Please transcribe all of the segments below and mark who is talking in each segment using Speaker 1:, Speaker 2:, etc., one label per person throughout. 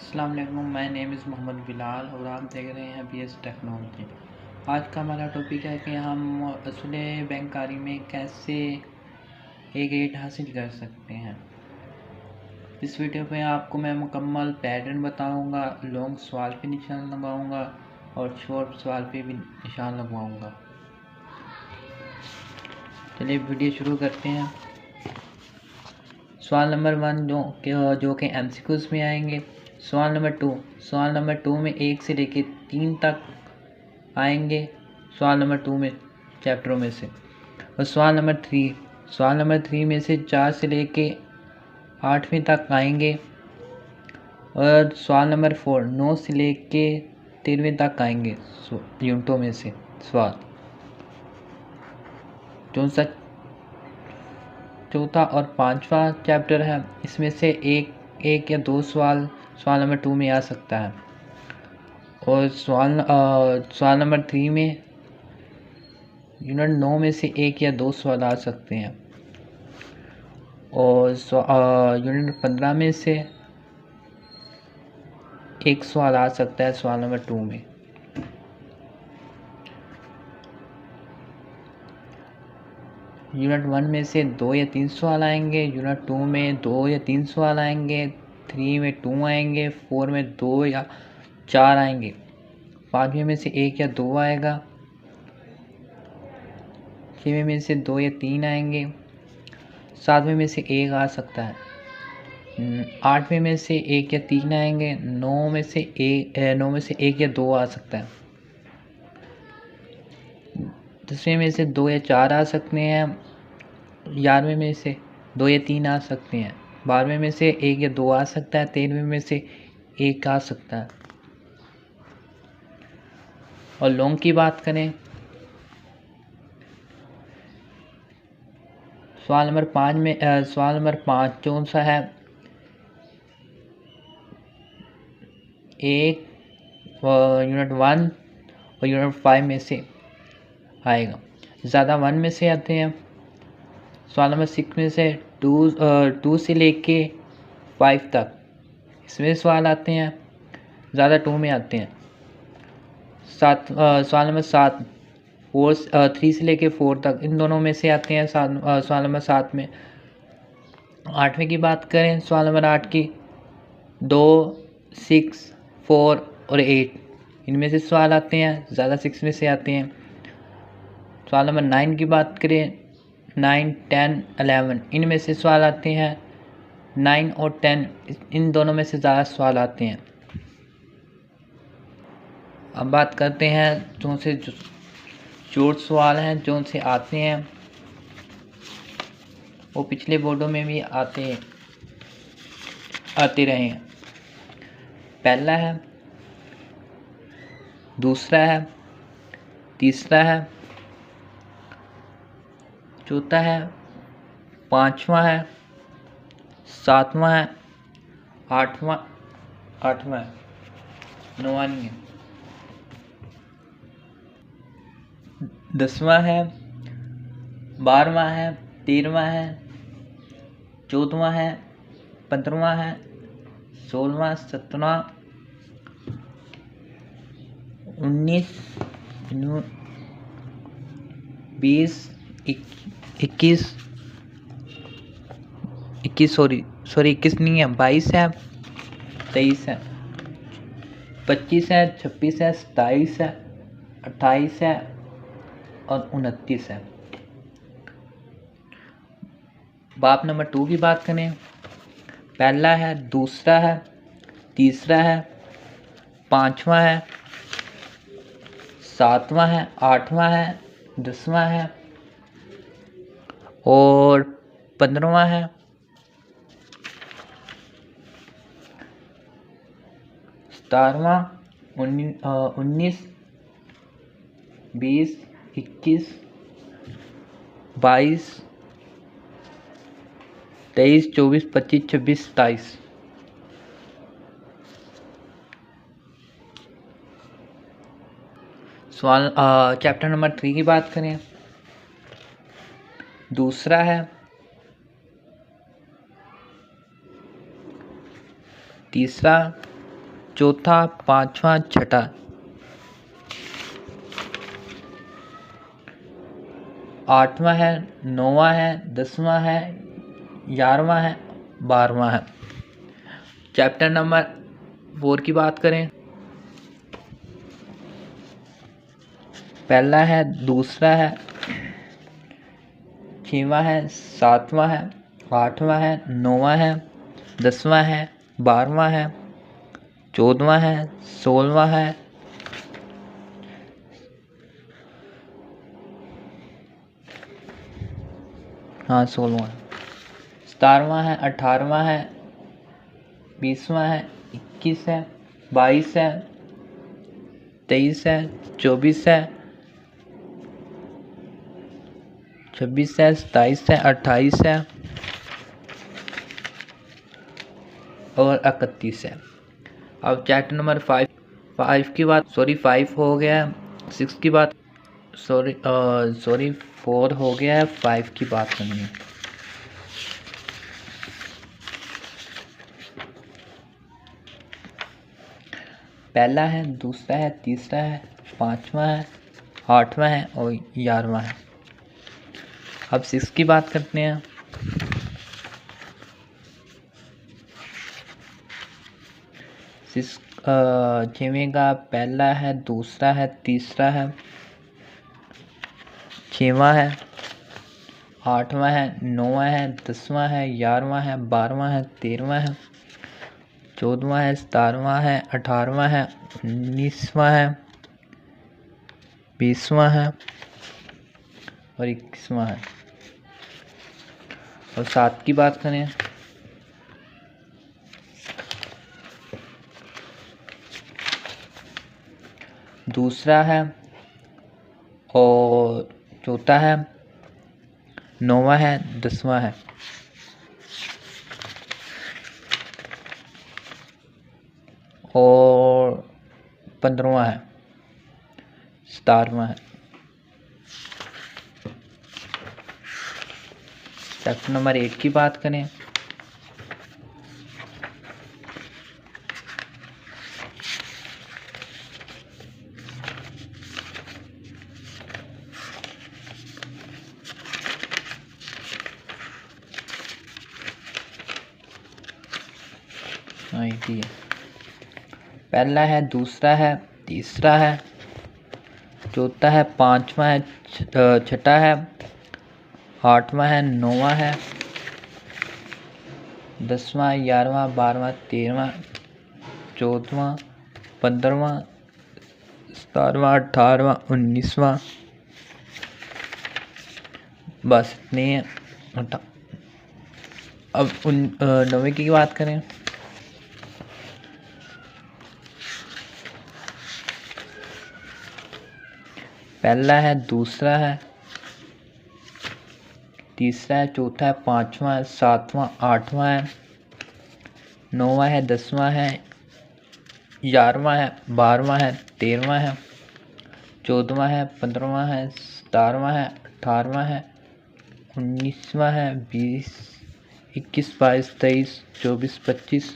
Speaker 1: अस्सलाम वालेकुम, my name is Mohammad Bilal और आप देख रहे हैं BS टेक्नोलॉजी। आज का हमारा टॉपिक है कि हम असूले बैंककारी में कैसे ए ग्रेड हासिल कर सकते हैं। इस वीडियो में आपको मैं मुकम्मल पैटर्न बताऊंगा, लॉन्ग सवाल पे निशान लगाऊंगा और शॉर्ट सवाल पे भी निशान लगवाऊंगा। चलिए वीडियो शुरू करते हैं। सवाल नंबर 1 जो कि MCQs में आएंगे। सवाल नंबर 2 में 1 से लेकर 3 तक आएंगे सवाल नंबर 2 में चैप्टरों में से। और सवाल नंबर 3 में से 4 से लेके 8वीं तक आएंगे। और सवाल नंबर 4 9 से लेके 13वीं तक आएंगे यूनिटों में से सवाल। चौथा और 5वां चैप्टर है, इसमें से एक या दो सवाल नंबर 2 में आ सकता है। और सवाल नंबर 3 में यूनिट 9 में से 1 या 2 सवाल आ सकते हैं। और यूनिट 15 में से 1 सवाल आ सकता है सवाल नंबर 2 में। यूनिट 1 में से 2 या 3 सवाल आएंगे, यूनिट 2 में 2 या 3 सवाल आएंगे, 3 में 2 आएंगे, 4 में 2 या 4 आएंगे, 5वें में से 1 या 2 आएगा, 6वें में से 2 या 3 आएंगे, 7वें में से 1 आ सकता है, 8वें में से 1 या 3 आएंगे, 9 में से 1 या 2 आ सकता है, 10वें में से 2 या 4 आ सकते हैं, 11वें में से 2 या 3 आ सकते हैं, 12वें में से 1 या 2 आ सकता है, 13वें में से 1 आ सकता है। और लॉन्ग की बात करें, सवाल नंबर 5 कौन सा है, एक यूनिट 1 और यूनिट 5 में से आएगा। ज़्यादा 1 में से आते हैं। सवाल नंबर 6 में से 2 से लेके 5 तक इसमें सवाल आते हैं, ज़्यादा 2 में आते हैं। सवाल नंबर 7 3 से लेके 4 तक इन दोनों में से आते हैं सवाल नंबर 7 में। 8वें की बात करें, सवाल नंबर 8 की 2, 6, 4 और 8 इनमें से सवाल आते हैं, ज़्यादा 6 में से आते हैं। सवाल नंबर 9 की बात करें, 9, 10, 11 इनमें से सवाल आते हैं, 9 और 10 इन दोनों में से ज़्यादा सवाल आते हैं। अब बात करते हैं जो से शॉर्ट सवाल हैं जो से आते हैं, वो पिछले बोर्डों में भी आते रहे हैं। पहला है, दूसरा है, तीसरा है, चौथा है, 5वां है, 7वां है, 8वां है, 9वां नहीं है, 10वां है, 12वां है, 13वां है, 14वां है, 15वां है, 16वां, 17वां, 19, 20, 21 नहीं है, 22 है, 23 है, 25 है, 26 है, 27 है, 28 है और 29 है। बाप नंबर 2 की बात करें, पहला है, दूसरा है, तीसरा है, 5वां है, 7वां है, 8वां है, 10वां है और 15वां है, 17वां, 19, 20, 21, 22, 23, 24, 25, 26, 27। सवाल चैप्टर नंबर 3 की बात करें, दूसरा है, तीसरा, चौथा, पाँचवा, छठा। आठवां है, नौवां है, 10वां है, 11वां है, 12वां है। चैप्टर नंबर 4 की बात करें, पहला है, दूसरा है, 6वां है, 7वां है, 8वां है, 9वां है, 10वां है, 12वां है, 14वां है, 16वां है, हाँ 16वां, 17वां है, 18वां है, 20वां है, 21 है, 22 है, 23 है, 24 है, 26 है, 27 है, 28 है और 31 है। अब चैप्टर नंबर 5 की बात, 5 हो गया है। 6 की बात, 4 हो गया है, 5 की बात करनी है। पहला है, दूसरा है, तीसरा है, 5वां है, 8वां है और 11वां है। अब 6 की बात करते हैं। छवें का पहला है, दूसरा है, तीसरा है, 6वां है, 8वां है, 9वां है, 10वां है, 11वां है, 12वां है, 13वां है, 14वां है, 17वां है, 18वां है, 19वां है, 20वां है और 21वां है। और 7 की बात करें, दूसरा है और चौथा है, 9वां है, 10वां है और 15वां है, 17वां है। चैप्टर नंबर 8 की बात करें, पहला है, दूसरा है, तीसरा है, चौथा है, 5वां है, छठा है, 8वां है, 9वां है, 10वां, 11वां, 12वां, 13वां, 14वां, 15वां, 17वां, 18वां, 19वां, बस इतने हैं। अब 9वीं की बात करें, पहला है, दूसरा है, तीसरा है, चौथा है, 5वां है, 7वां, 8वां है, 9वां है, 10वां है, 11वां है, 12वां है, 13वां है, 14वां है, 15वां है, 17वां है, 18वां है, 19वां है, 20, 21, 22, 23, 24, 25।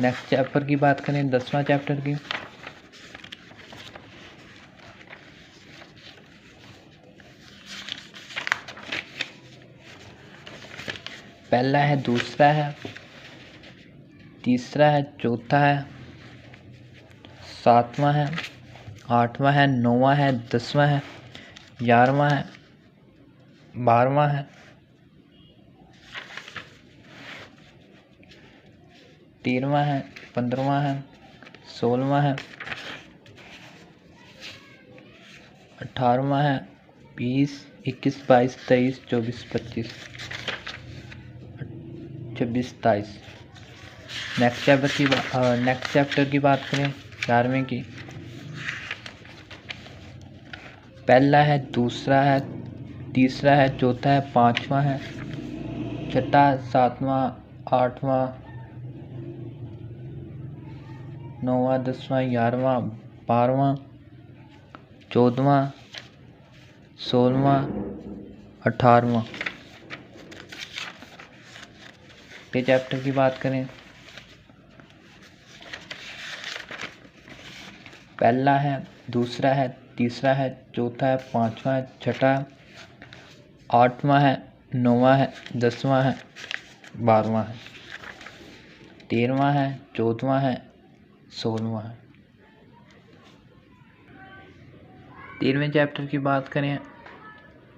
Speaker 1: नेक्स्ट चैप्टर की बात करें, 10वां चैप्टर की, पहला है, दूसरा है, तीसरा है, चौथा है, 7वां है, 8वां है, 9वां है, 10वां है, 11वां है, 12वां है, 13वां है, 15वां है, 16वां है, 18वां है, 20, 21, 22, 23, 24, 25, 26, 27। नेक्स्ट चैप्टर की बात करें, 11वें की, पहला है, दूसरा है, तीसरा है, चौथा है, 5वां है, छठा, 7वां, 8वां, 9वां, 10वां, 11वां, 12वां, 14वां, 16वां, 18वां। के चैप्टर की बात करें, पहला है, दूसरा है, तीसरा है, चौथा है, पांचवा है, छठा है, आठवां है, नौवां है, 10वां है, 12वां है, 13वां है, 14वां है, 16वां है। 13वें चैप्टर की बात करें